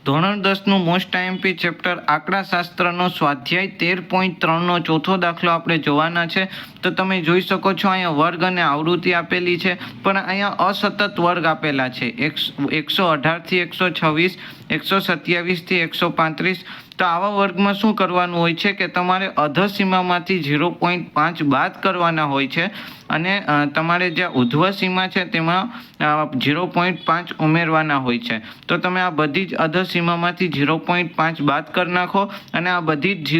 ધોરણ 10નું most IMP chapter આંકડાશાસ્ત્રનો સ્વાધ્યાય 13.3નો ચોથો દાખલો આપણે જોવાના છે। તો તમે જોઈ શકો છો અહીંયા વર્ગ અને આવૃત્તિ આપેલી છે, પણ અહીંયા અસતત વર્ગ આપેલા છે 118 થી 126, 127 થી 135। તો આવા વર્ગમાં શું કરવાનું હોય છે કે તમારે અધસીમામાંથી 0.5 બાદ કરવાના હોય છે અને તમારે જે ઉધ્વ સીમા છે તેમાં 0.5 ઉમેરવાના હોય છે। તો તમે આ બધી જ અધસીમામાંથી 0.5 બાદ કરી નાખો અને આ બધી જ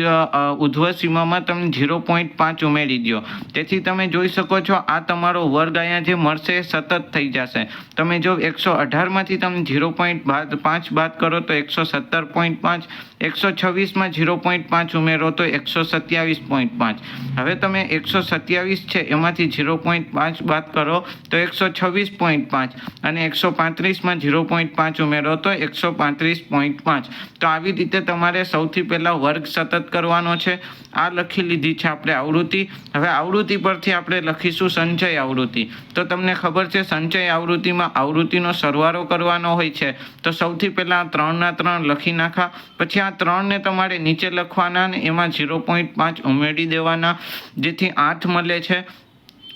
ઉધ્વ સીમામાં તમે 0.5 ઉમેરી દો। તેથી તમે જોઈ શકો છો આ તમારો વર્ગ અહીંયા જે મળશે એ સતત થઈ જશે। તમે જો 118માંથી તમે 0.5 બાદ કરો તો 117.5, 126માં 0.5 ઉમેરો તો 127.5। હવે તમે 127 છે એમાંથી 0.5 બાદ કરો તો 126.5 અને 135માં 0.5 ઉમેરો તો 135.5। તો આવી રીતે તમારે સૌથી પહેલા વર્ગ સતત કરવાનો છે। આ લખી લીધી છે આપણે આવૃત્તિ। હવે આવૃત્તિ પરથી આપણે લખીશું સંચય આવૃત્તિ। તો તમને ખબર છે સંચય આવૃત્તિમાં આવૃત્તિનો સરવાળો કરવાનો હોય છે। તો સૌથી પહેલા 3ના 3 લખી નાખા, પછી આ 3ને તમારે નીચે લખવાના ને એમાં 0.5 ઉમેરી દેવાના જેથી 8 મળે છે।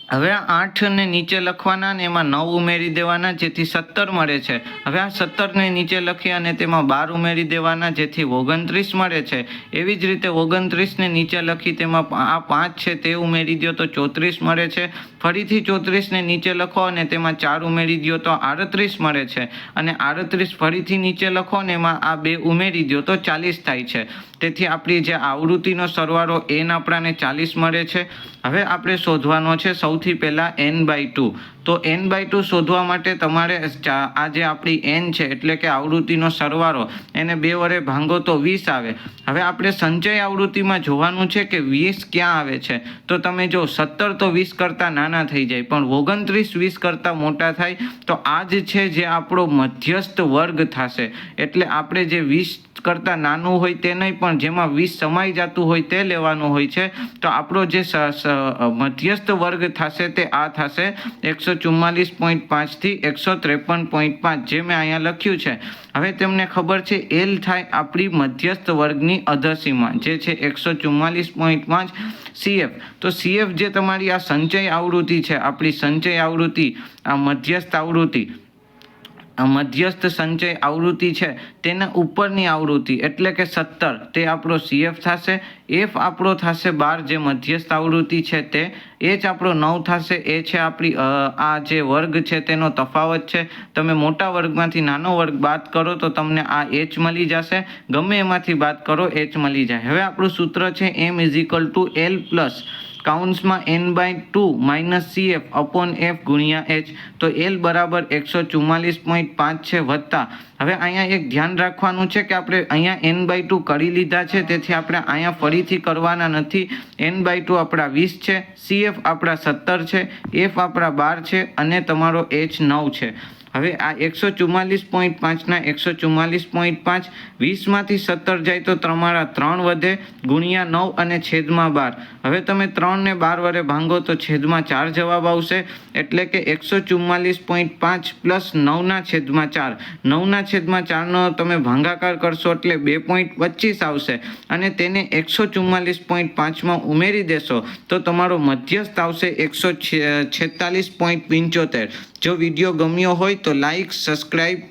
હવે આ 8ને નીચે લખવાના ને એમાં 9 ઉમેરી દેવાના જેથી 17 મળે છે। હવે આ 17ને નીચે લખી અને તેમાં 12 ઉમેરી દેવાના જેથી 29 મળે છે। એવી જ રીતે 29ને નીચે લખી તેમાં આ 5 છે તે ઉમેરી દો તો 34 મળે છે। ફરીથી 34ને નીચે લખો અને તેમાં 4 ઉમેરી દો તો 38 મળે છે અને 38 ફરીથી નીચે લખો ને એમાં આ 2 ઉમેરી દો તો 40 થાય છે। તેથી આપણી જે આવૃત્તિનો સરવાળો n આપણાને 40 મળે છે। હવે આપણે શોધવાનો છે સૌથી પહેલા n/2। તો n/2 શોધવા માટે તમારે આ જે આપણી n છે એટલે કે આવૃત્તિનો સરવાળો એને 2 વડે ભાંગો તો 20 આવે। હવે આપણે સંચય આવૃત્તિમાં જોવાનું છે કે 20 ક્યાં આવે છે। તો તમે જો 17 તો 20 કરતાં નાના થઈ જાય, પણ 29 20 કરતાં મોટા થાય। તો આ જ છે જે આપણો મધ્યસ્થ વર્ગ થશે। એટલે આપણે જે 20 કરતાં નાનું હોય તે નહીં, પણ જેમાં 20 સમાઈ જતું હોય તે લેવાનું હોય છે। તો આપણો જે મધ્યસ્થ વર્ગ થશે તે આ થશે 144.5 થી 153.5 જે મેં અહીંયા લખ્યું છે। હવે તમને ખબર છે L થાય આપણી મધ્યસ્થ વર્ગની અધસીમા જે છે 144.5 CF। તો CF જે તમારી આ સંચય આવૃત્તિ છે, આપણી સંચય આવૃત્તિ, આ મધ્યસ્થ આવૃત્તિ, મધ્યસ્થ સંચય આવૃત્તિ છે તેના ઉપરની આવૃત્તિ એટલે કે 17 તે આપણો CF થશે। F આપણો થશે 12 જે મધ્યસ્થ આવૃત્તિ છે તે, H આપણો 9 થશે। એ છે આપણી આ જે વર્ગ છે તેનો તફાવત છે। તમે મોટા વર્ગમાંથી નાનો વર્ગ બાદ કરો તો તમને આ H મળી જશે, ગમે એમાંથી બાદ કરો H મળી જાય। હવે આપણું સૂત્ર છે M = L પ્લસ કાઉન્સમાં n/2 minus CF upon F ગુણ્યા H। તો L બરાબર 144.5 છે વત્તા, હવે અહીંયા એક ધ્યાન રાખવાનું છે કે આપણે અહીંયા n/2 કરી લીધા છે તેથી આપણે અહીંયા ફરીથી કરવાના નથી। n/2 આપણા 20 છે, CF આપણા 17 છે, F આપણા 12 છે અને તમારો H 9 છે। હવે આ 144.5ના 144.5 20માંથી 17 જાય તો તમારા 3 વધે ગુણ્યા 9 અને છેદમાં 12। હવે તમે 3ને 12 વડે ભાંગો તો છેદમાં 4 જવાબ આવશે એટલે કે 144.5 પ્લસ 9ના છેદમાં 4, 9ના છેદમાં 4નો તમે ભાંગાકાર કરશો એટલે 2.25 આવશે અને તેને 144.5માં ઉમેરી દેશો તો તમારો મધ્યસ્થ આવશે 146.75। જો વિડીયો ગમ્યો હોય તો લાઈક, સબસ્ક્રાઈબ